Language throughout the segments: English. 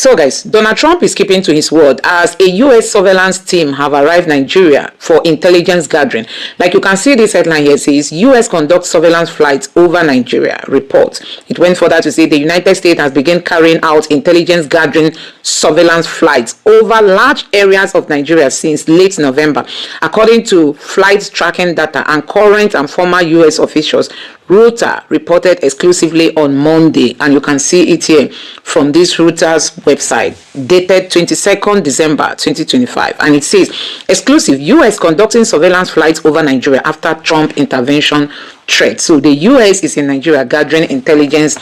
So guys, Donald Trump is keeping to his word as a U.S. surveillance team have arrived Nigeria for intelligence gathering. Like you can see this headline here says, U.S. conducts surveillance flights over Nigeria, report. It went further to say the United States has begun carrying out intelligence gathering surveillance flights over large areas of Nigeria since late November. According to flight tracking data and current and former U.S. officials, Reuters reported exclusively on Monday, and you can see it here from this Reuters website, dated 22nd December 2025, and it says, exclusive, U.S. conducting surveillance flights over Nigeria after Trump intervention threat. So the U.S. is in Nigeria gathering intelligence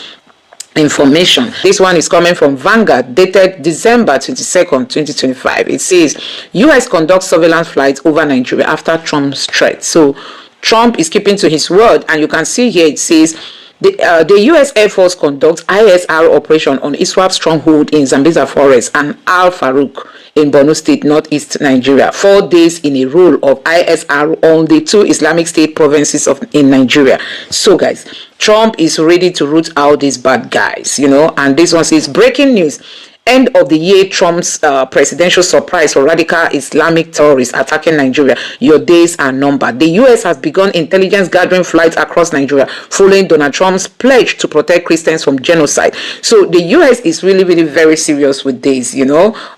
information. This one is coming from Vanguard, dated December 22nd, 2025. It says, U.S. conducts surveillance flights over Nigeria after Trump's threat. So Trump is keeping to his word, and you can see here it says the U.S. Air Force conducts ISR operation on ISWAP stronghold in Zambiza Forest and Al Farouk in Borno State, northeast Nigeria. 4 days in a row of ISR on the 2 Islamic State provinces in Nigeria. So guys, Trump is ready to root out these bad guys, and this one says, breaking news. End of the year, Trump's presidential surprise for radical Islamic terrorists attacking Nigeria. Your days are numbered. The U.S. has begun intelligence gathering flights across Nigeria following Donald Trump's pledge to protect Christians from genocide. So the U.S. is really, really very serious with this,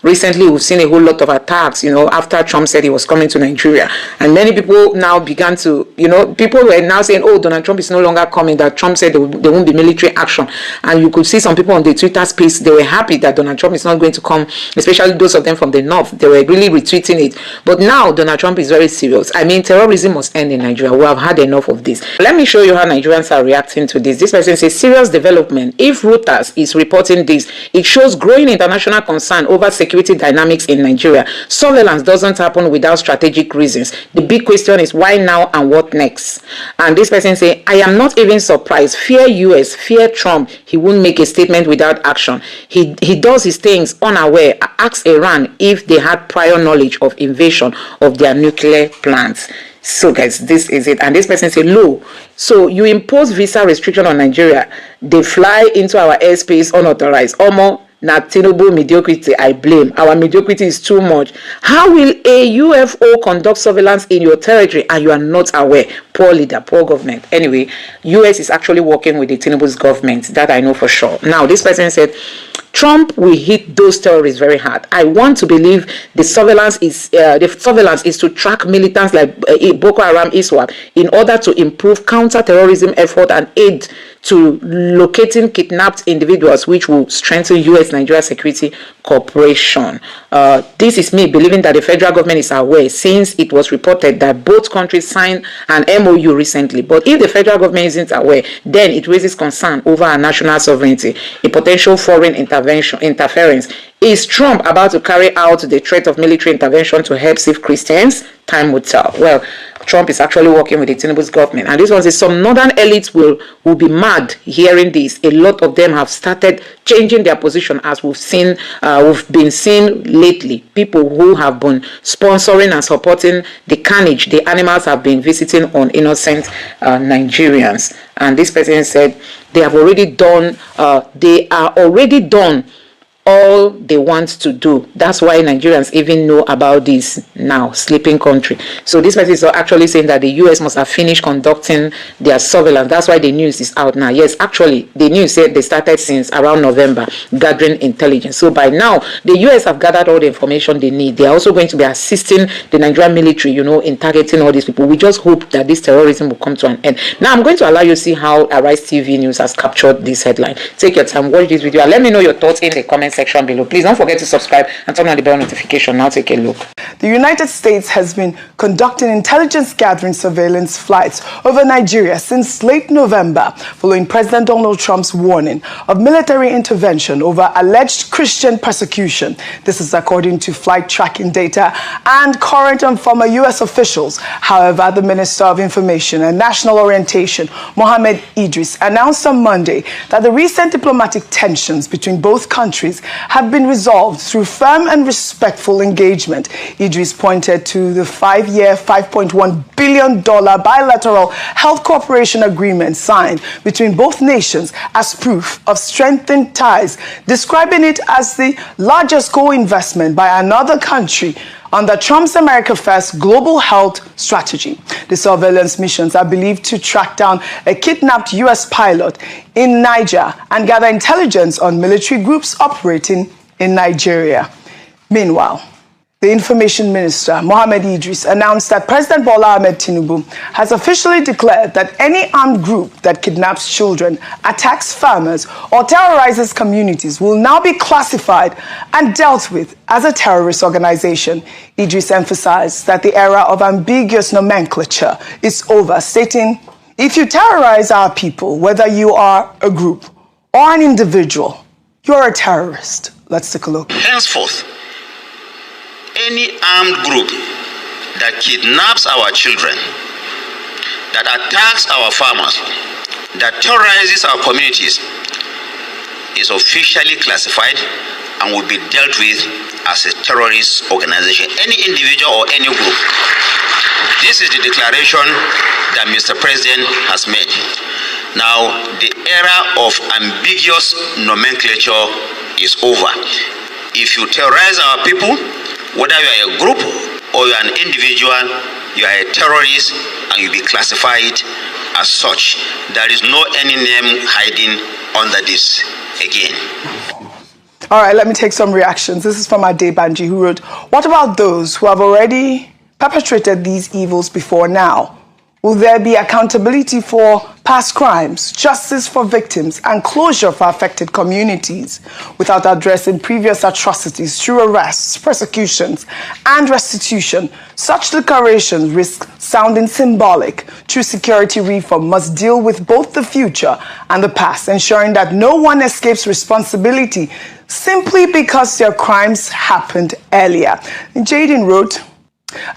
Recently, we've seen a whole lot of attacks, after Trump said he was coming to Nigeria. And many people now began to, people were now saying, oh, Donald Trump is no longer coming, that Trump said there won't be military action. And you could see some people on the Twitter space, they were happy that Donald Trump is not going to come, especially those of them from the north. They were really retweeting it. But now Donald Trump is very serious. I mean, terrorism must end in Nigeria. We have had enough of this. Let me show you how Nigerians are reacting to this. This person says, serious development. If Reuters is reporting this, it shows growing international concern over security dynamics in Nigeria. Surveillance doesn't happen without strategic reasons. The big question is why now and what next? And this person says, I am not even surprised. Fear US, fear Trump. He won't make a statement without action. He does his things unaware. Ask Iran if they had prior knowledge of invasion of their nuclear plants. So guys, this is it. And this person said, low. So you impose visa restriction on Nigeria. They fly into our airspace unauthorized. Almost not Tinubu mediocrity, I blame. Our mediocrity is too much. How will a UFO conduct surveillance in your territory and you are not aware? Poor leader, poor government. Anyway, US is actually working with the Tinubu's government. That I know for sure. Now, this person said, Trump will hit those terrorists very hard. I want to believe the surveillance is to track militants like Boko Haram, ISWAP, in order to improve counter-terrorism effort and aid to locating kidnapped individuals, which will strengthen U.S.-Nigeria security cooperation. This is me believing that the federal government is aware, since it was reported that both countries signed an MOU recently. But if the federal government isn't aware, then it raises concern over our national sovereignty, a potential foreign interference. Is Trump about to carry out the threat of military intervention to help save Christians? Time will tell. Well, Trump is actually working with the Tinubu's government. And this one says some northern elites will be mad hearing this. A lot of them have started changing their position, as we've been seeing lately. People who have been sponsoring and supporting the carnage the animals have been visiting on innocent Nigerians. And this person said they are already done all they want to do. That's why Nigerians even know about this now, sleeping country. So this person is actually saying that the US must have finished conducting their surveillance. That's why the news is out now. Yes, actually, the news said they started since around November, gathering intelligence. So by now, the US have gathered all the information they need. They are also going to be assisting the Nigerian military, in targeting all these people. We just hope that this terrorism will come to an end. Now, I'm going to allow you to see how Arise TV News has captured this headline. Take your time, watch this video, and let me know your thoughts in the comment section below. Please don't forget to subscribe and turn on the bell notification. Now take a look. The United States has been conducting intelligence gathering surveillance flights over Nigeria since late November, following President Donald Trump's warning of military intervention over alleged Christian persecution. This is according to flight tracking data and current and former U.S. officials. However, the Minister of Information and National Orientation, Mohammed Idris, announced on Monday that the recent diplomatic tensions between both countries have been resolved through firm and respectful engagement. Idris pointed to the 5-year, $5.1 billion bilateral health cooperation agreement signed between both nations as proof of strengthened ties, describing it as the largest co-investment by another country under Trump's America First global health strategy. The surveillance missions are believed to track down a kidnapped U.S. pilot in Niger and gather intelligence on military groups operating in Nigeria. Meanwhile, the Information Minister, Mohammed Idris, announced that President Bola Ahmed Tinubu has officially declared that any armed group that kidnaps children, attacks farmers, or terrorizes communities will now be classified and dealt with as a terrorist organization. Idris emphasized that the era of ambiguous nomenclature is over, stating, "If you terrorize our people, whether you are a group or an individual, you're a terrorist." Let's take a look. Henceforth, any armed group that kidnaps our children, that attacks our farmers, that terrorizes our communities is officially classified and will be dealt with as a terrorist organization, any individual or any group. This is the declaration that Mr. President has made. Now, the era of ambiguous nomenclature is over. If you terrorize our people, whether you are a group or you are an individual, you are a terrorist and you'll be classified as such. There is no any name hiding under this again. All right, let me take some reactions. This is from Ade Banji, who wrote, "What about those who have already perpetrated these evils before now? Will there be accountability for past crimes, justice for victims, and closure for affected communities? Without addressing previous atrocities through arrests, persecutions, and restitution, such declarations risk sounding symbolic. True security reform must deal with both the future and the past, ensuring that no one escapes responsibility simply because their crimes happened earlier." And Jaden wrote,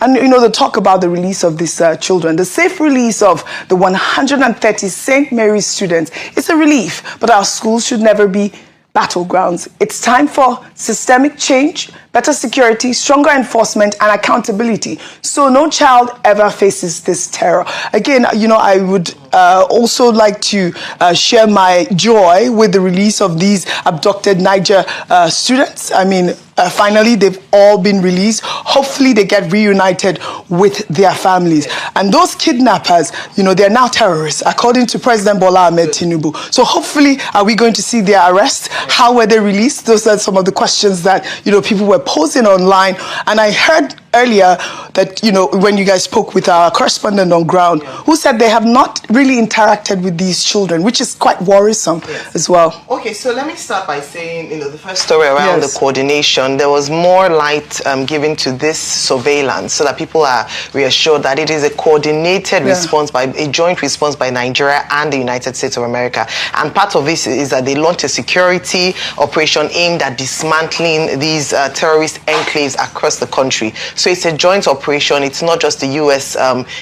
and the talk about the release of these children, the safe release of the 130 St. Mary's students is a relief, but our schools should never be battlegrounds. It's time for systemic change, better security, stronger enforcement, and accountability, so no child ever faces this terror. Again, I would also like to share my joy with the release of these abducted Niger students. I mean, finally, they've all been released. Hopefully, they get reunited with their families. And those kidnappers, they're now terrorists, according to President Bola Ahmed Tinubu. So hopefully, are we going to see their arrest? How were they released? Those are some of the questions that, people were posing online. And I heard earlier that, when you guys spoke with our correspondent on ground, who said they have not really interacted with these children, which is quite worrisome as well. Okay, so let me start by saying, the first story around the coordination, there was more light given to this surveillance so that people are reassured that it is a coordinated response, a joint response by Nigeria and the United States of America. And part of this is that they launched a security operation aimed at dismantling these terrorist enclaves across the country. So it's a joint operation. It's not just the U.S.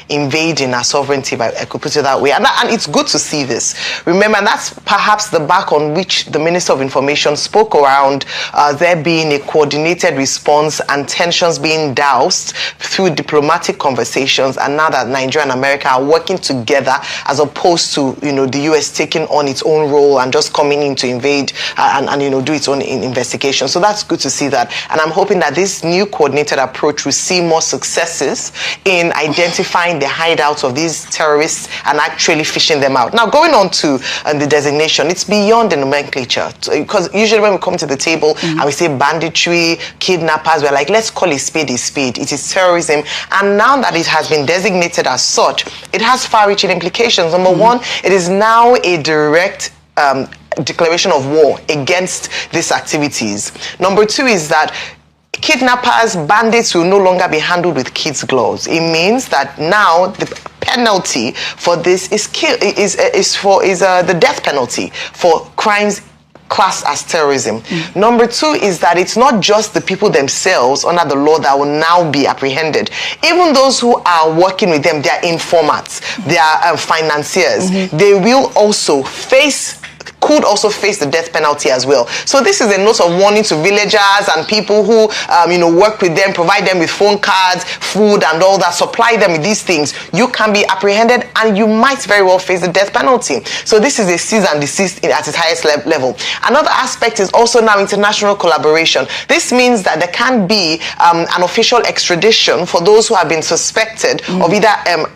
Invading our sovereignty, I could put it that way. And it's good to see this. Remember, and that's perhaps the back on which the Minister of Information spoke around there being a coordinated response and tensions being doused through diplomatic conversations. And now that Nigeria and America are working together, as opposed to the U.S. taking on its own role and just coming in to invade and do its own investigation. So that's good to see that. And I'm hoping that this new coordinated approach will see more successes in identifying the hideouts of these terrorists and actually fishing them out. Now, going on to the designation, it's beyond the nomenclature, because usually when we come to the table and we say banditry, kidnappers, we're like, let's call a spade a spade. It is terrorism. And now that it has been designated as such, it has far-reaching implications. Number one, it is now a direct declaration of war against these activities. Number two is that kidnappers, bandits will no longer be handled with kids' gloves. It means that now the penalty for this is the death penalty for crimes classed as terrorism. Number two is that it's not just the people themselves under the law that will now be apprehended. Even those who are working with them, they are informants, they are financiers. They will also face could also face the death penalty as well. So this is a note of warning to villagers and people who work with them, provide them with phone cards, food and all that, supply them with these things. You can be apprehended and you might very well face the death penalty. So this is a cease and desist at its highest level. Another aspect is also now international collaboration. This means that there can be an official extradition for those who have been suspected of either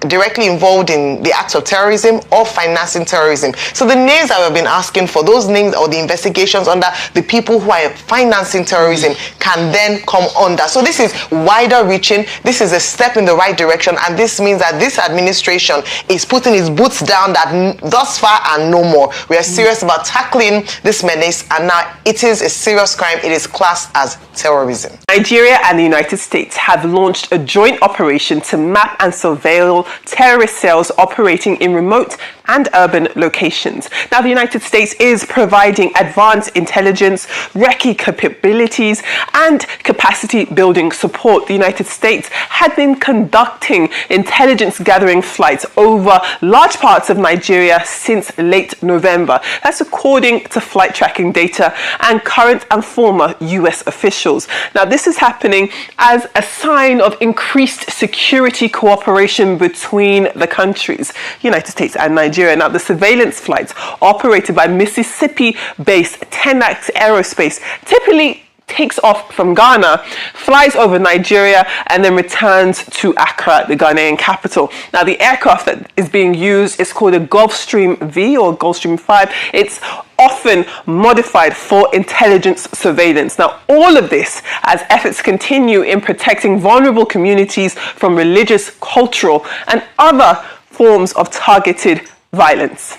directly involved in the acts of terrorism or financing terrorism. So the names that we've been asking for, those names or the investigations under the people who are financing terrorism can then come under. So this is wider reaching. This is a step in the right direction, and this means that this administration is putting its boots down, that thus far and no more. We are serious about tackling this menace, and now it is a serious crime. It is classed as terrorism. Nigeria and the United States have launched a joint operation to map and surveil terrorist cells operating in remote and urban locations. Now, the United States is providing advanced intelligence, recce capabilities, and capacity building support. The United States had been conducting intelligence gathering flights over large parts of Nigeria since late November. That's according to flight tracking data and current and former US officials. Now, this is happening as a sign of increased security cooperation between the countries, United States and Nigeria. Now, the surveillance flights operated by Mississippi-based Tenax Aerospace typically takes off from Ghana, flies over Nigeria, and then returns to Accra, the Ghanaian capital. Now, the aircraft that is being used is called a Gulfstream V or Gulfstream 5. It's often modified for intelligence surveillance. Now, all of this as efforts continue in protecting vulnerable communities from religious, cultural, and other forms of targeted violence.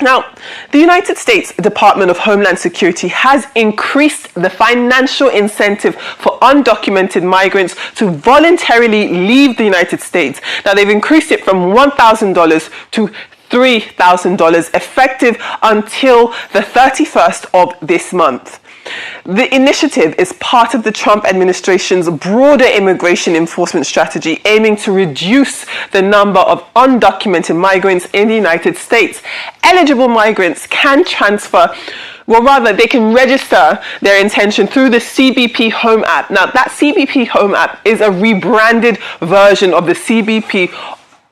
Now, the United States Department of Homeland Security has increased the financial incentive for undocumented migrants to voluntarily leave the United States. Now, they've increased it from $1,000 to $3,000 effective until the 31st of this month. The initiative is part of the Trump administration's broader immigration enforcement strategy, aiming to reduce the number of undocumented migrants in the United States. Eligible migrants can they can register their intention through the CBP Home app. Now, that CBP Home app is a rebranded version of the CBP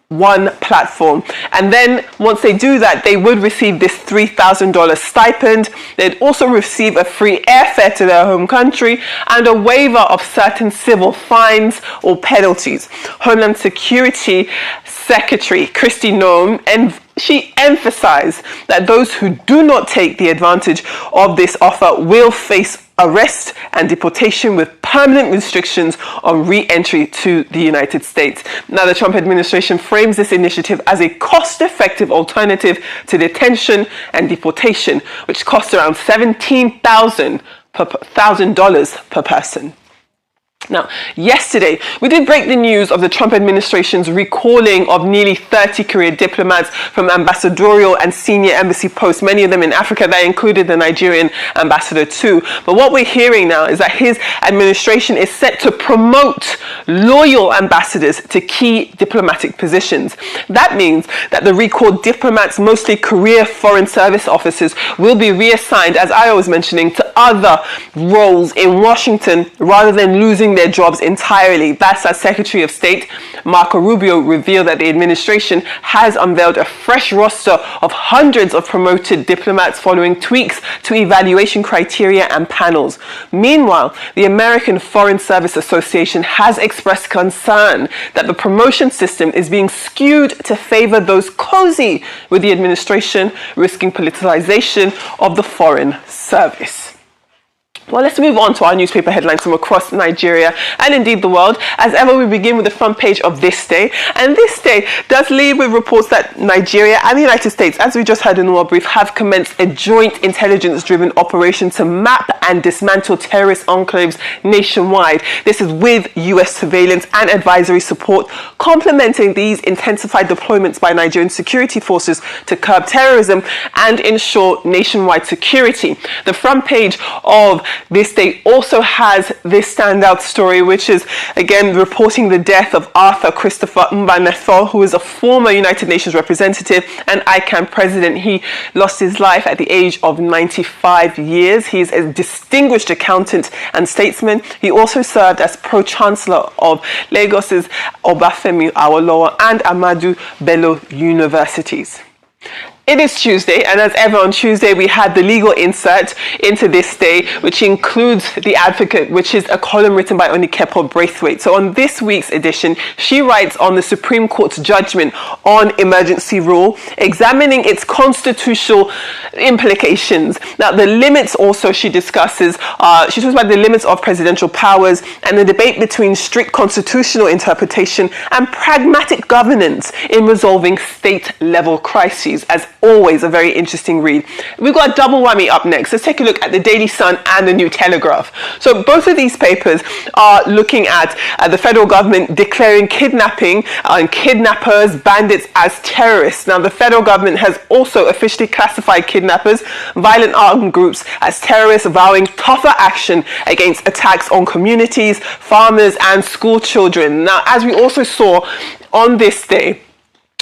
One platform, and then once they do that, they would receive this $3,000 stipend. They'd also receive a free airfare to their home country and a waiver of certain civil fines or penalties. Homeland Security Secretary Kristi Noem, and she emphasized that those who do not take the advantage of this offer will face arrest and deportation with permanent restrictions on re-entry to the United States. Now, the Trump administration frames this initiative as a cost-effective alternative to detention and deportation, which costs around $17,000 per person. Now, yesterday, we did break the news of the Trump administration's recalling of nearly 30 career diplomats from ambassadorial and senior embassy posts, many of them in Africa. That included the Nigerian ambassador too. But what we're hearing now is that his administration is set to promote loyal ambassadors to key diplomatic positions. That means that the recalled diplomats, mostly career foreign service officers, will be reassigned, as I was mentioning, to other roles in Washington rather than losing their jobs entirely. That's as Secretary of State Marco Rubio revealed that the administration has unveiled a fresh roster of hundreds of promoted diplomats following tweaks to evaluation criteria and panels. Meanwhile, the American Foreign Service Association has expressed concern that the promotion system is being skewed to favor those cozy with the administration, risking politicization of the Foreign Service. Well, let's move on to our newspaper headlines from across Nigeria and indeed the world. As ever, we begin with the front page of This Day. And This Day does lead with reports that Nigeria and the United States, as we just heard in the world brief, have commenced a joint intelligence-driven operation to map and dismantle terrorist enclaves nationwide. This is with US surveillance and advisory support, complementing these intensified deployments by Nigerian security forces to curb terrorism and ensure nationwide security. The front page of This Day also has this standout story, which is again reporting the death of Arthur Christopher Mbanefo, who is a former United Nations representative and ICANN president. He lost his life at the age of 95 years. He is a distinguished accountant and statesman. He also served as pro-chancellor of Lagos's Obafemi Awolowo and Ahmadu Bello universities. It is Tuesday, and as ever on Tuesday, we had the legal insert into this day, which includes The Advocate, which is a column written by Onikepo Braithwaite. So on this week's edition, she writes on the Supreme Court's judgment on emergency rule, examining its constitutional implications. Now, the limits also she discusses, she talks about the limits of presidential powers and the debate between strict constitutional interpretation and pragmatic governance in resolving state-level crises. As always, a very interesting read. We've got a double whammy up next. Let's take a look at the Daily Sun and the New Telegraph. So both of these papers are looking at the federal government declaring kidnapping and kidnappers, bandits as terrorists. Now, the federal government has also officially classified kidnappers, violent armed groups, as terrorists, vowing tougher action against attacks on communities, farmers and school children. Now, as we also saw on this day,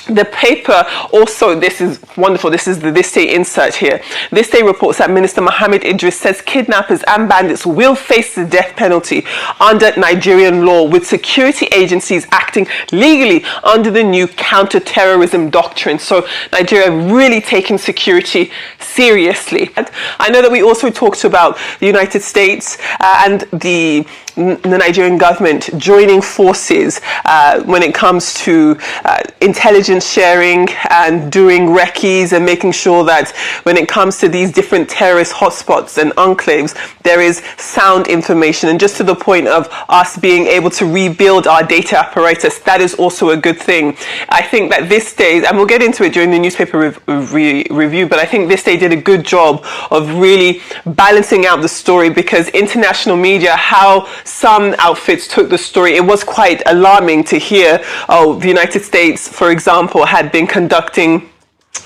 the paper also, this is wonderful, this is the This Day insert here. This Day reports that Minister Mohammed Idris says kidnappers and bandits will face the death penalty under Nigerian law, with security agencies acting legally under the new counter-terrorism doctrine. So Nigeria really taking security seriously. And I know that we also talked about the United States and the Nigerian government joining forces when it comes to intelligence sharing and doing recce's and making sure that when it comes to these different terrorist hotspots and enclaves, there is sound information. And just to the point of us being able to rebuild our data apparatus, that is also a good thing. I think that This Day, and we'll get into it during the newspaper review, but I think This Day did a good job of really balancing out the story, because international media, how some outfits took the story, it was quite alarming to hear, the United States, for example, had been conducting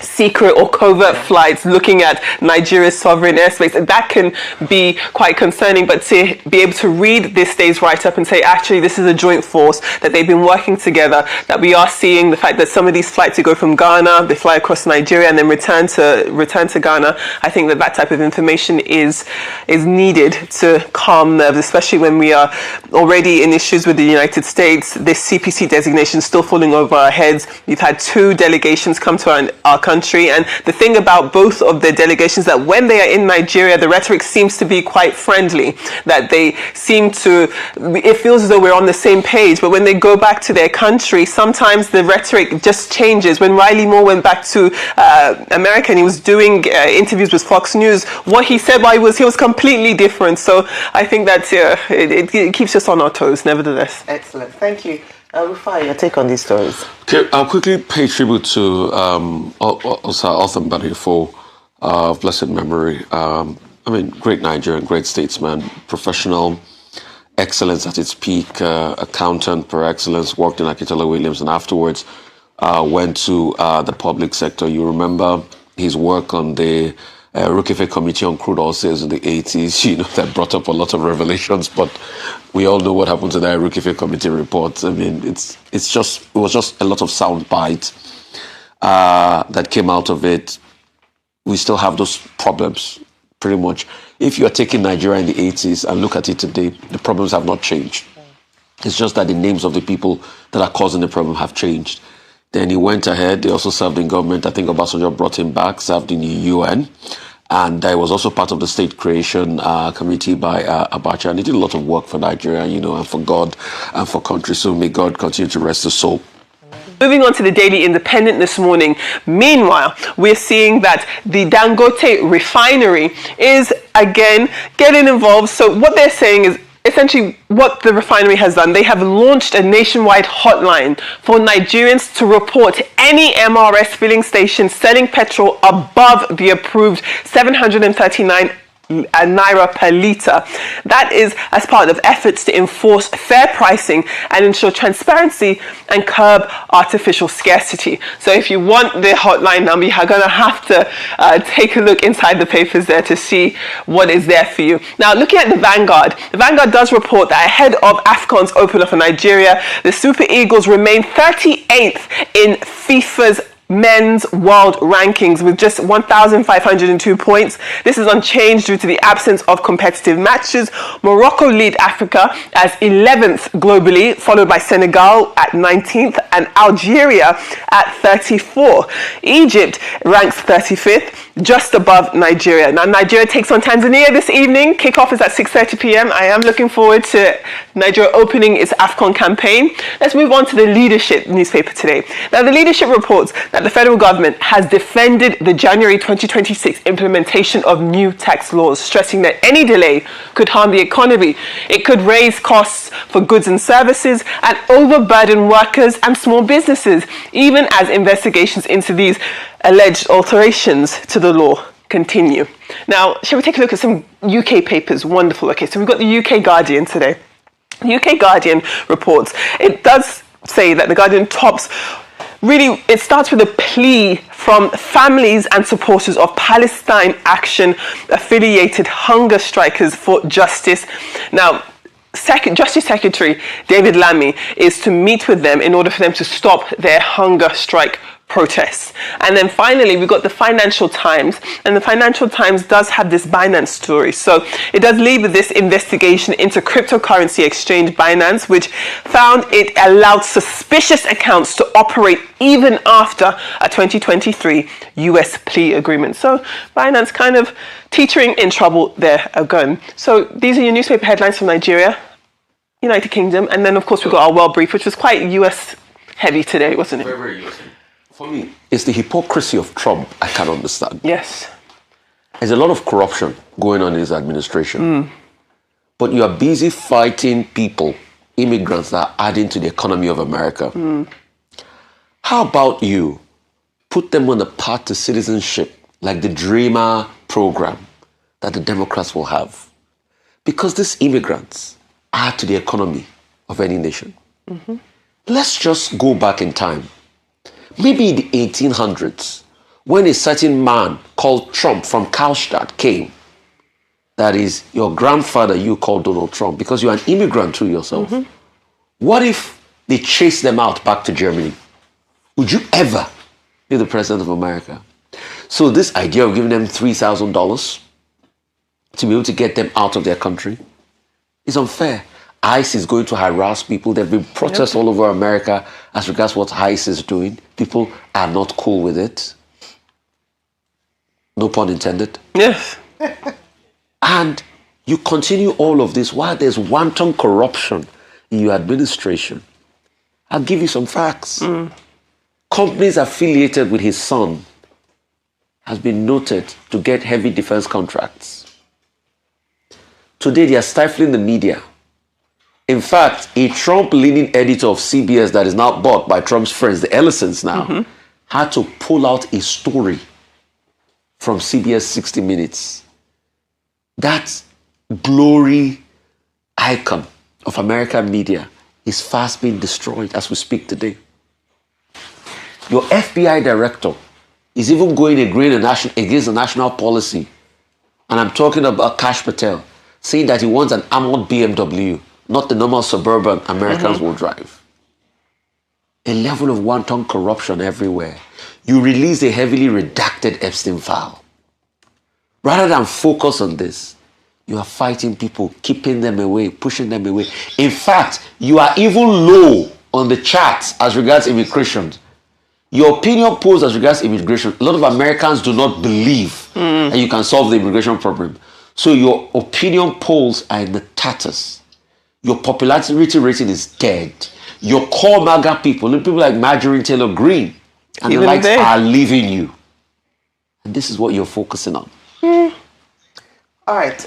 secret or covert flights looking at Nigeria's sovereign airspace. And that can be quite concerning, but to be able to read This Day's write-up and say, actually, this is a joint force, that they've been working together, that we are seeing the fact that some of these flights that go from Ghana, they fly across Nigeria and then return to Ghana. I think that type of information is needed to calm nerves, especially when we are already in issues with the United States. This CPC designation still falling over our heads. We've had 2 delegations come to our country, and the thing about both of the delegations, that when they are in Nigeria, the rhetoric seems to be quite friendly, that they seem to, it feels as though we're on the same page, but when they go back to their country, sometimes the rhetoric just changes. When Riley Moore went back to America and he was doing interviews with Fox News, what he said while he was here was completely different. So I think that it keeps us on our toes, nevertheless. Excellent, thank you. Rufai, your take on these stories? Okay, I'll quickly pay tribute to Arthur Mbanefo of blessed memory. Great Nigerian, great statesman, professional, excellence at its peak, accountant per excellence, worked in Akitola Williams, and afterwards went to the public sector. You remember his work on the Rukife Committee on Crude Oil Sales in the 80s, that brought up a lot of revelations, but we all know what happened to that Rukife Committee report. I mean, it was just a lot of sound bites that came out of it. We still have those problems, pretty much. If you are taking Nigeria in the 80s and look at it today, the problems have not changed. It's just that the names of the people that are causing the problem have changed. Then he went ahead. They also served in government. I think Obasanjo brought him back, served in the UN. And I was also part of the state creation committee by Abacha. And he did a lot of work for Nigeria, and for God and for country. So may God continue to rest his soul. Moving on to the Daily Independent this morning. Meanwhile, we're seeing that the Dangote refinery is again getting involved. So what they're saying is, essentially what the refinery has done, they have launched a nationwide hotline for Nigerians to report any MRS filling station selling petrol above the approved 739 naira per litre. That is as part of efforts to enforce fair pricing and ensure transparency and curb artificial scarcity. So if you want the hotline number, you're going to have to take a look inside the papers there to see what is there for you. Now, looking at the Vanguard does report that ahead of AFCON's opener for Nigeria, the Super Eagles remain 38th in FIFA's men's world rankings with just 1,502 points. This is unchanged due to the absence of competitive matches. Morocco lead Africa as 11th globally, followed by Senegal at 19th and Algeria at 34. Egypt ranks 35th, just above Nigeria. Now, Nigeria takes on Tanzania this evening. Kickoff is at 6:30 p.m. I am looking forward to Nigeria opening its AFCON campaign. Let's move on to the Leadership newspaper today. Now, the Leadership reports that the federal government has defended the January 2026 implementation of new tax laws, stressing that any delay could harm the economy. It could raise costs for goods and services and overburden workers and small businesses, even as investigations into these alleged alterations to the law continue. Now, shall we take a look at some UK papers? Wonderful. Okay, so we've got the UK Guardian today. The UK Guardian reports, it does say that the Guardian tops, really, it starts with a plea from families and supporters of Palestine Action affiliated hunger strikers for justice. Now, Justice Secretary David Lammy is to meet with them in order for them to stop their hunger strike protests. And then finally, we've got the Financial Times, and the Financial Times does have this Binance story. So it does lead with this investigation into cryptocurrency exchange Binance, which found it allowed suspicious accounts to operate even after a 2023 US plea agreement. So Binance kind of teetering in trouble there again. So these are your newspaper headlines from Nigeria, United Kingdom, and then of course we've got our World Brief, which was quite US heavy today, wasn't it? Very, very US heavy. For me, it's the hypocrisy of Trump I can't understand. Yes. There's a lot of corruption going on in his administration. But you are busy fighting people, immigrants that are adding to the economy of America. How about you put them on the path to citizenship, like the Dreamer program that the Democrats will have? Because these immigrants add to the economy of any nation. Let's just go back in time. Maybe in the 1800s, when a certain man called Trump from Karlstadt came, that is your grandfather you called Donald Trump, because you're an immigrant too yourself. What if they chased them out back to Germany? Would you ever be the president of America? So this idea of giving them $3,000 to be able to get them out of their country is unfair. ICE is going to harass people. There have been protests all over America as regards what ICE is doing. People are not cool with it. No pun intended. Yes. And you continue all of this while there's wanton corruption in your administration. I'll give you some facts. Companies affiliated with his son has been noted to get heavy defense contracts. Today they are stifling the media. In fact, a Trump-leaning editor of CBS that is now bought by Trump's friends, the Ellisons now, had to pull out a story from CBS 60 Minutes. That glory icon of American media is fast being destroyed as we speak today. Your FBI director is even going against the national policy. And I'm talking about Kash Patel, saying that he wants an armored BMW, not the normal suburban Americans will drive. A level of wanton corruption everywhere. You release a heavily redacted Epstein file. Rather than focus on this, you are fighting people, keeping them away, pushing them away. In fact, you are even low on the charts as regards immigration. Your opinion polls as regards immigration, a lot of Americans do not believe that you can solve the immigration problem. So your opinion polls are in the tatters. Your popularity rating is dead. Your core MAGA people like Marjorie Taylor Greene and the likes are leaving you. And this is what you're focusing on. All right.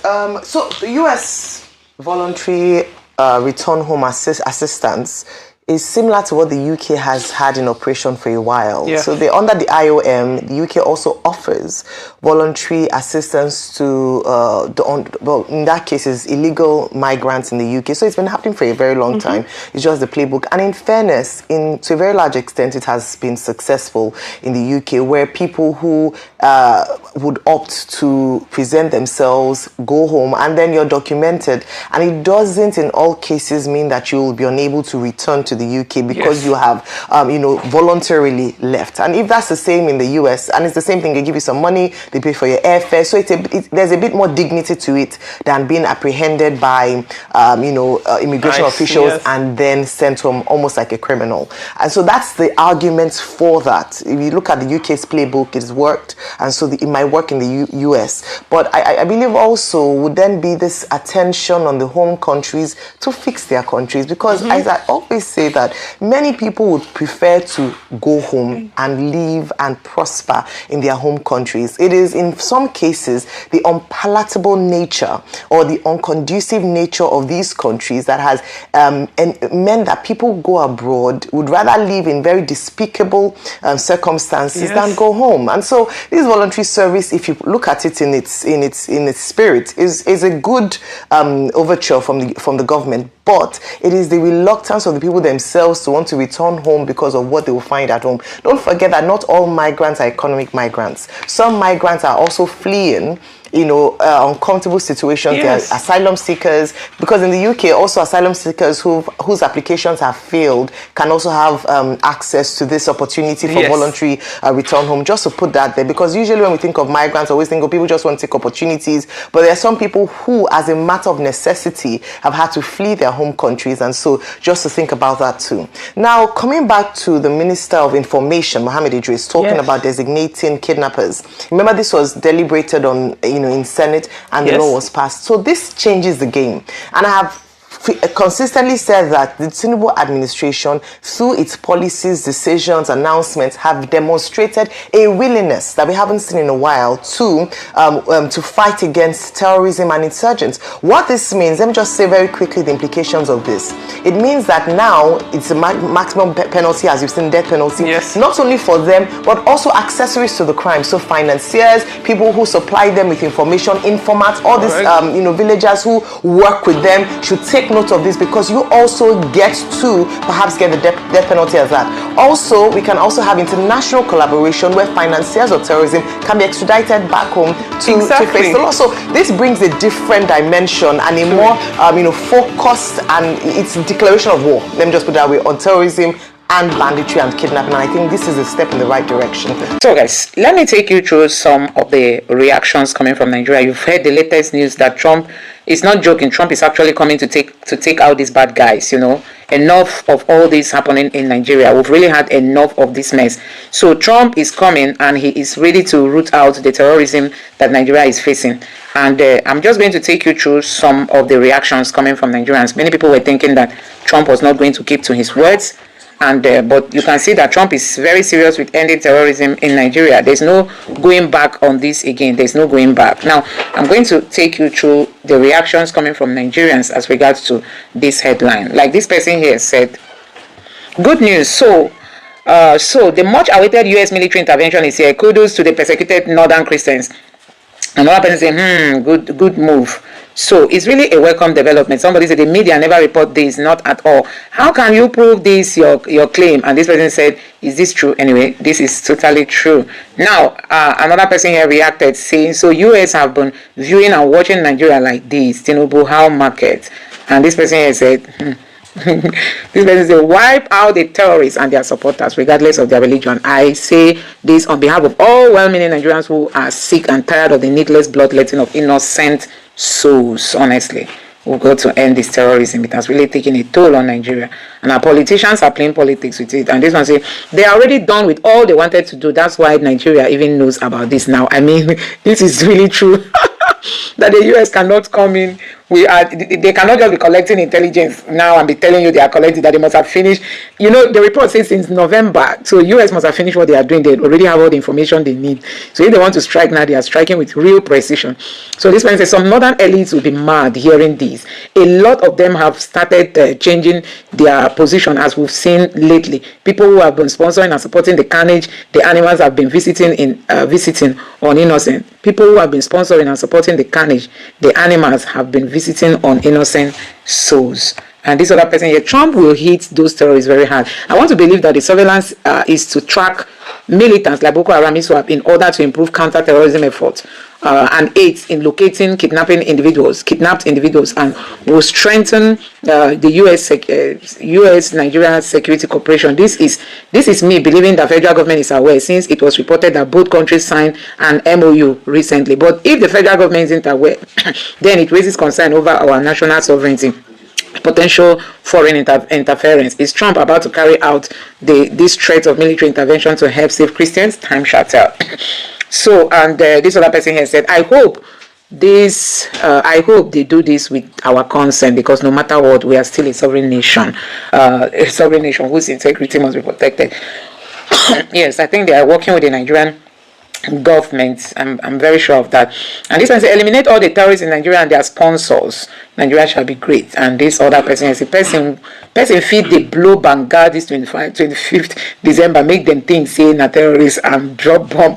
So the U.S. voluntary return home assistance is similar to what the UK has had in operation for a while. Yeah. So under the IOM, the UK also offers voluntary assistance to, in that case, is illegal migrants in the UK. So it's been happening for a very long time. It's just the playbook. And in fairness, to a very large extent, it has been successful in the UK, where people who would opt to present themselves, go home, and then you're documented. And it doesn't in all cases mean that you will be unable to return to the UK because you have, voluntarily left. And if that's the same in the US, and it's the same thing, they give you some money, they pay for your airfare. So there's a bit more dignity to it than being apprehended by, immigration officials and then sent home almost like a criminal. And so that's the argument for that. If you look at the UK's playbook, it's worked, and so it might work in the US. But I believe also would then be this attention on the home countries to fix their countries, because as I always say that many people would prefer to go home and live and prosper in their home countries. It is in some cases the unpalatable nature or the unconducive nature of these countries that has meant that people go abroad would rather live in very despicable circumstances than go home. And so this voluntary service, if you look at it in its spirit, is a good overture from the government. But it is the reluctance of the people themselves to want to return home because of what they will find at home. Don't forget that not all migrants are economic migrants. Some migrants are also fleeing uncomfortable situations. Yes. They are asylum seekers, because in the UK also asylum seekers whose applications have failed can also have access to this opportunity for voluntary return home. Just to put that there, because usually when we think of migrants, I always think of people just want to take opportunities, but there are some people who, as a matter of necessity, have had to flee their home countries, and so just to think about that too. Now, coming back to the Minister of Information, Mohammed Idris, talking about designating kidnappers. Remember, this was deliberated on in Senate, and the law was passed. So this changes the game. And I have consistently said that the Tinubu administration, through its policies, decisions, announcements, have demonstrated a willingness that we haven't seen in a while to fight against terrorism and insurgents. What this means, let me just say very quickly the implications of this. It means that now it's a maximum penalty, as you've seen, death penalty, not only for them, but also accessories to the crime. So financiers, people who supply them with information, informants, all these villagers who work with them should take note of this, because you also get to perhaps get the death penalty as that. Also, we can also have international collaboration where financiers of terrorism can be extradited back home to face the law. So this brings a different dimension and a more focused, and it's a declaration of war, let me just put it that way, on terrorism and banditry and kidnapping, and I think this is a step in the right direction. So guys, let me take you through some of the reactions coming from Nigeria. You've heard the latest news that Trump is not joking. Trump is actually coming to take out these bad guys. Enough of all this happening in Nigeria. We've really had enough of this mess. So Trump is coming, and he is ready to root out the terrorism that Nigeria is facing. And I'm just going to take you through some of the reactions coming from Nigerians. Many people were thinking that Trump was not going to keep to his words. But you can see that Trump is very serious with ending terrorism in Nigeria. There's no going back on this again. There's no going back. Now, I'm going to take you through the reactions coming from Nigerians as regards to this headline. Like this person here said, good news. So the much-awaited U.S. military intervention is here. Kudos to the persecuted northern Christians. Another person saying, good move. So it's really a welcome development. Somebody said the media never report this, not at all. How can you prove this, your claim? And this person said, is this true? Anyway, this is totally true. Now, another person here reacted saying, so US have been viewing and watching Nigeria like this, Tinubu, how market? And this person here said, this person said, wipe out the terrorists and their supporters, regardless of their religion. I say this on behalf of all well-meaning Nigerians who are sick and tired of the needless bloodletting of innocent souls. Honestly, we've got to end this terrorism. It has really taken a toll on Nigeria, and our politicians are playing politics with it. And this one say they are already done with all they wanted to do. That's why Nigeria even knows about this now. I mean, this is really true. that the US cannot come in. They cannot just be collecting intelligence now and be telling you they are collecting, that they must have finished. You know, the report says since November, so US must have finished what they are doing. They already have all the information they need. So if they want to strike now, they are striking with real precision. So this man says some northern elites will be mad hearing this. A lot of them have started changing their position, as we've seen lately. People who have been sponsoring and supporting the carnage the animals have been visiting on innocent. People who have been sponsoring and supporting the carnage the animals have been visiting on innocent souls. And this other person here, Trump will hit those terrorists very hard. I want to believe that the surveillance is to track militants like Boko Haram ISWAP in order to improve counter-terrorism efforts and aids in locating kidnapped individuals, and will strengthen the US-Nigeria security cooperation. This is me believing the federal government is aware, since it was reported that both countries signed an MOU recently. But if the federal government isn't aware, then it raises concern over our national sovereignty, potential foreign interference. Is Trump about to carry out this threat of military intervention to help save Christians? Time shall tell. So, and this other person here said, I hope they do this with our consent, because no matter what, we are still a sovereign nation whose integrity must be protected. Yes, I think they are working with the Nigerian government. I'm very sure of that. And this one says, eliminate all the terrorists in Nigeria and their sponsors. Nigeria shall be great. And this other person is a person feed the blow Banga this 25th December, make them think say na terrorists, and drop bomb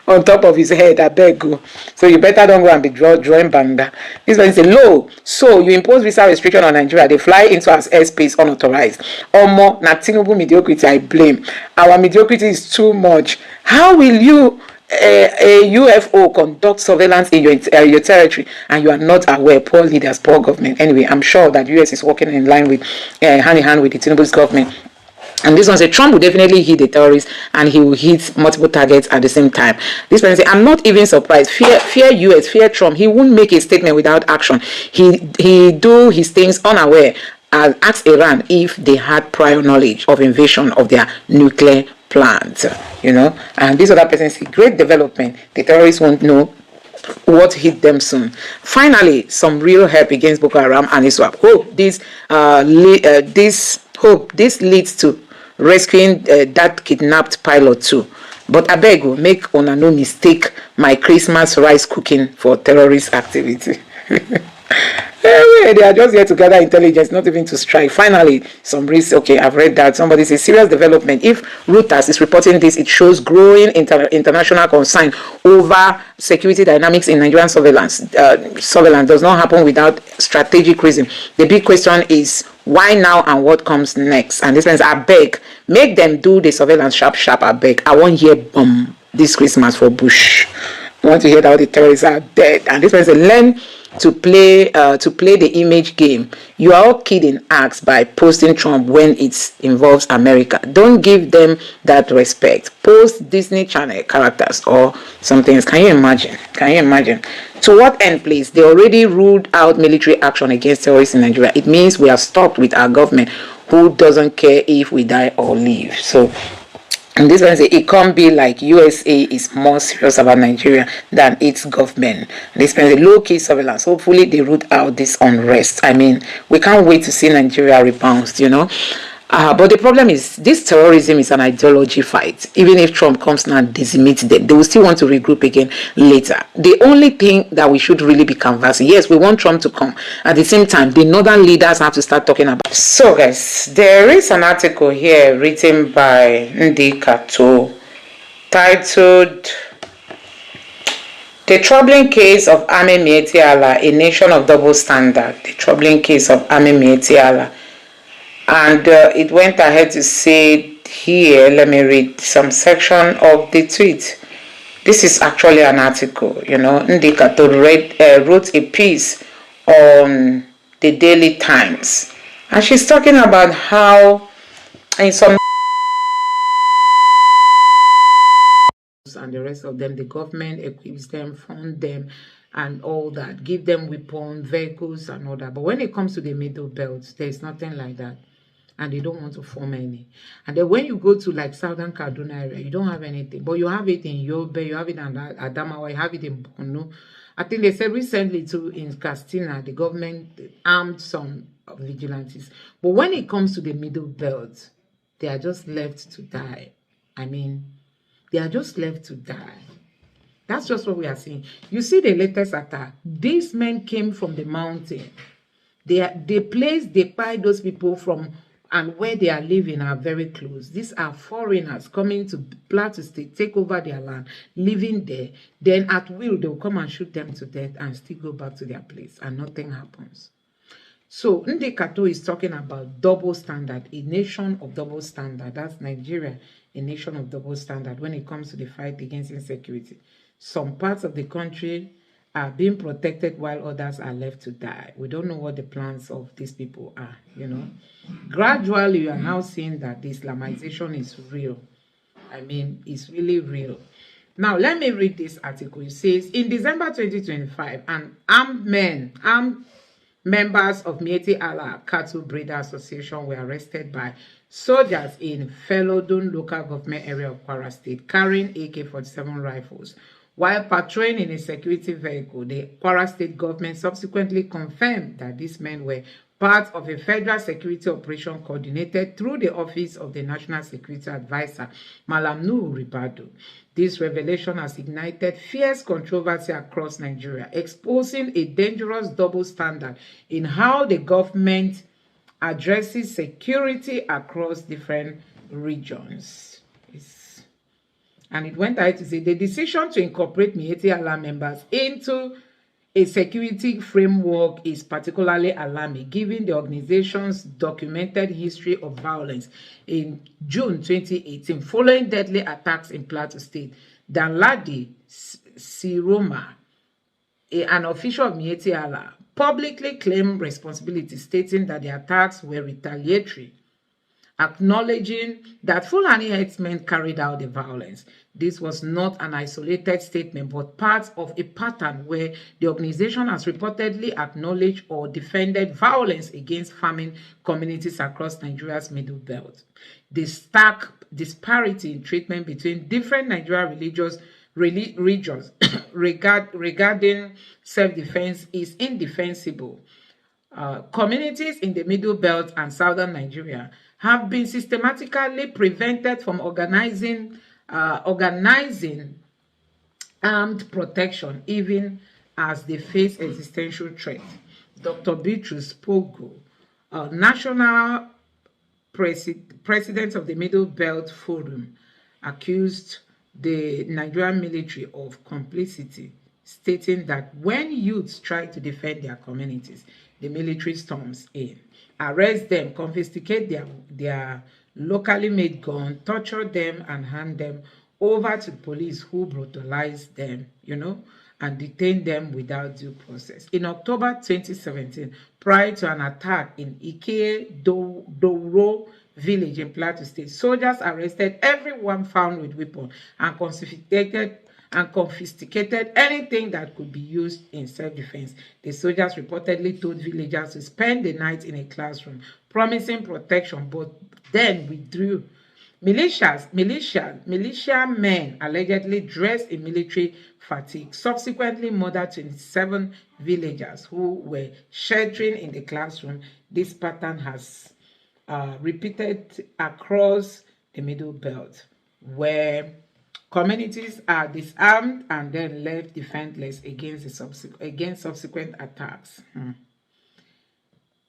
on top of his head. I beg you. So you better don't go and be drawing Banga. This one is a low. So you impose visa restriction on Nigeria. They fly into our airspace unauthorized. Omo, na Tinubu mediocrity I blame. Our mediocrity is too much. How will you a UFO conduct surveillance in your territory and you are not aware? Poor leaders, poor government. Anyway, I'm sure that US is working in line with hand in hand with the Tinubu's government. And this one says Trump will definitely hit the terrorists, and he will hit multiple targets at the same time. This person says, I'm not even surprised. Fear US, fear Trump. He won't make a statement without action. He do his things unaware. I'll ask Iran if they had prior knowledge of invasion of their nuclear plant, and this other person says, great development. The terrorists won't know what hit them soon. Finally, some real help against Boko Haram and ISWAP. Hope this leads to rescuing that kidnapped pilot too. But I beg you, make una no mistake my Christmas rice cooking for terrorist activity. They are just here to gather intelligence, not even to strike. Finally, some risk. Okay, I've read that. Somebody says serious development. If Reuters is reporting this, it shows growing international concern over security dynamics in Nigerian surveillance. Surveillance does not happen without strategic reason. The big question is why now and what comes next. And this means I beg, make them do the surveillance sharp. I beg. I won't hear bomb this Christmas for Bush. I want to hear that all the terrorists are dead. And this means learn to play the image game. You are all kidding acts by posting Trump when it involves America. Don't give them that respect. Post Disney Channel characters or something else. Can you imagine? To what end, please? They already ruled out military action against terrorists in Nigeria. It means we are stuck with our government who doesn't care if we die or live. So, and this one says it can't be like USA is more serious about Nigeria than its government. This means a low-key surveillance. Hopefully they root out this unrest. I mean, we can't wait to see Nigeria rebound, But the problem is this terrorism is an ideology fight. Even if Trump comes now and decimates them, they will still want to regroup again later. The only thing that we should really be canvassing, yes, we want Trump to come. At the same time, the northern leaders have to start talking about. So guys, there is an article here written by nnamdi titled The Troubling Case of Army Miyetti Allah, a Nation of Double Standard. The Troubling Case of Army Miyetti Allah. And it went ahead to say here, let me read some section of the tweet. This is actually an article, nnamdi wrote a piece on the Daily Times. And she's talking about how in some and the rest of them, the government equips them, fund them, and all that, give them weapons, vehicles, and all that. But when it comes to the middle belt, there's nothing like that. And they don't want to form any. And then when you go to like southern Kaduna area, you don't have anything. But you have it in Yobe, you have it in Adamawa, you have it in Borno, I think they said recently too in Castina, the government armed some vigilantes. But when it comes to the middle belt, they are just left to die. I mean, they are just left to die. That's just what we are seeing. You see the latest attack. These men came from the mountain. The place they buy those people from and where they are living are very close. These are foreigners coming to Plateau State, take over their land, living there. Then at will, they'll come and shoot them to death and still go back to their place and nothing happens. So Nnamdi Kato is talking about double standard, a nation of double standard. That's Nigeria, a nation of double standard when it comes to the fight against insecurity. Some parts of the country are being protected while others are left to die. We don't know what the plans of these people are, you know. Gradually, you are now seeing that the Islamization is real. I mean, it's really real. Now, let me read this article. It says, in December 2025, an armed members of Mieti Allah Cattle Breeder Association were arrested by soldiers in Felodun local government area of Kwara State carrying AK-47 rifles. While patrolling in a security vehicle, the Kwara State government subsequently confirmed that these men were part of a federal security operation coordinated through the Office of the National Security Advisor, Malam Nuhu Ribadu. This revelation has ignited fierce controversy across Nigeria, exposing a dangerous double standard in how the government addresses security across different regions. And it went ahead to say the decision to incorporate Mieti Allah members into a security framework is particularly alarming, given the organization's documented history of violence. In June 2018, following deadly attacks in Plateau State, Danladi Siroma, an official of Mieti Allah, publicly claimed responsibility, stating that the attacks were retaliatory, acknowledging that Fulani herdsmen carried out the violence. This was not an isolated statement, but part of a pattern where the organization has reportedly acknowledged or defended violence against farming communities across Nigeria's middle belt. The stark disparity in treatment between different Nigerian regions regarding self-defense is indefensible. Communities in the middle belt and southern Nigeria have been systematically prevented from organizing armed protection, even as they face existential threat. Dr. Beatrice Pogo, national president of the Middle Belt Forum, accused the Nigerian military of complicity, stating that when youths try to defend their communities, the military storms in, arrest them, confiscate their locally made gun, torture them, and hand them over to police who brutalize them, you know, and detain them without due process. In October 2017, prior to an attack in Ike Doro village in Plateau State, soldiers arrested everyone found with weapon and confiscated anything that could be used in self-defense. The soldiers reportedly told villagers to spend the night in a classroom, promising protection, but then withdrew. Militia men allegedly dressed in military fatigue subsequently murdered 27 villagers who were sheltering in the classroom. This pattern has repeated across the Middle Belt, where communities are disarmed and then left defenseless against subsequent attacks.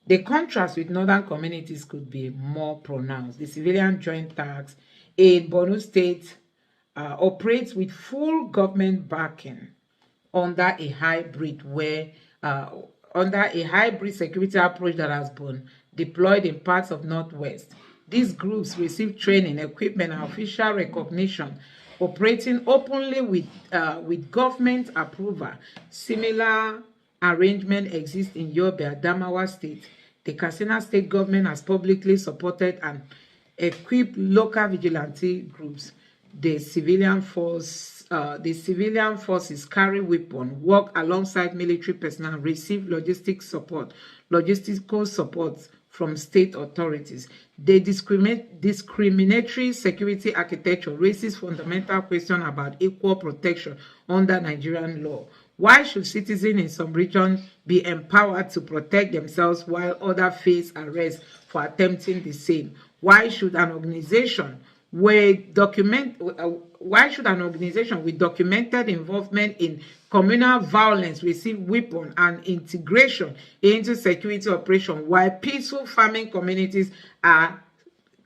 The contrast with northern communities could be more pronounced. The civilian joint tax in Borno State operates with full government backing under a hybrid security approach that has been deployed in parts of Northwest. These groups receive training, equipment, and official recognition, operating openly with government approval. Similar arrangement exists in Yobe, Adamawa State. The Katsina State government has publicly supported and equipped local vigilante groups. The civilian forces carry weapons, work alongside military personnel, receive logistical support from state authorities. The discriminatory security architecture raises fundamental questions about equal protection under Nigerian law. Why should citizens in some regions be empowered to protect themselves while others face arrest for attempting the same? Why should an organization with documented involvement in communal violence receive weapons and integration into security operation while peaceful farming communities are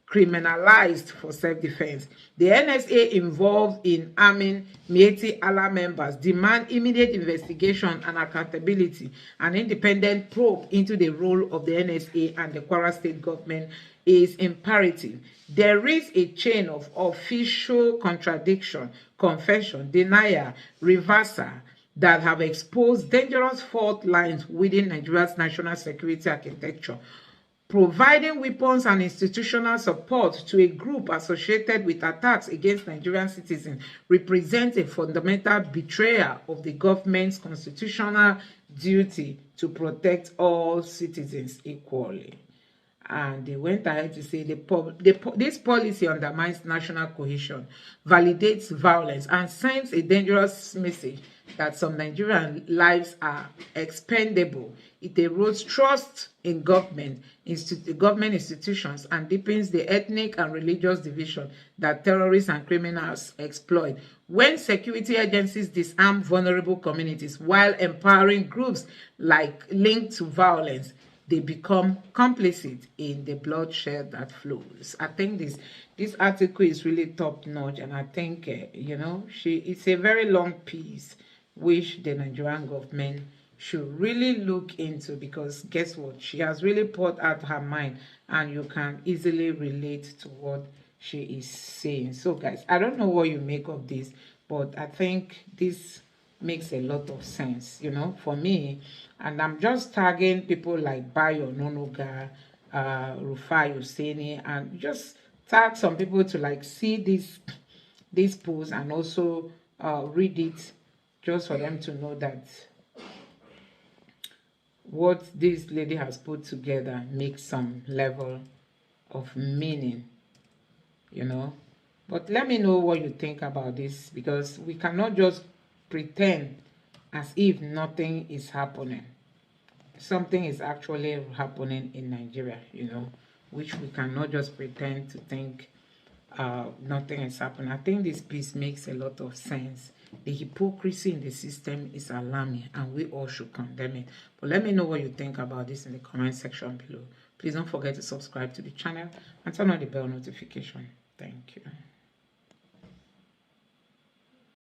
criminalized for self-defense? The NSA involved in arming Mieti Allah members demand immediate investigation and accountability. An independent probe into the role of the NSA and the Kwara State government is imperative. There is a chain of official contradiction, confession, denial, reversal that have exposed dangerous fault lines within Nigeria's national security architecture. Providing weapons and institutional support to a group associated with attacks against Nigerian citizens represents a fundamental betrayal of the government's constitutional duty to protect all citizens equally. And they went ahead to say this policy undermines national cohesion, validates violence, and sends a dangerous message that some Nigerian lives are expendable. It erodes trust in government institutions and deepens the ethnic and religious division that terrorists and criminals exploit. When security agencies disarm vulnerable communities while empowering groups linked to violence, they become complicit in the bloodshed that flows. I think this article is really top notch, and I think it's a very long piece which the Nigerian government should really look into, because guess what, she has really poured out her mind and you can easily relate to what she is saying. So guys, I don't know what you make of this, but I think this makes a lot of sense, for me. And I'm just tagging people like Bayo Nonoga, Rufai Hussaini, and just tag some people to see this post and also read it, just for them to know that what this lady has put together makes some level of meaning, But let me know what you think about this, because we cannot just pretend as if nothing is happening. Something is actually happening in Nigeria, which we cannot just pretend to think nothing is happening. I think this piece makes a lot of sense. The hypocrisy in the system is alarming, and we all should condemn it. But let me know what you think about this in the comment section below. Please don't forget to subscribe to the channel and turn on the bell notification. Thank you.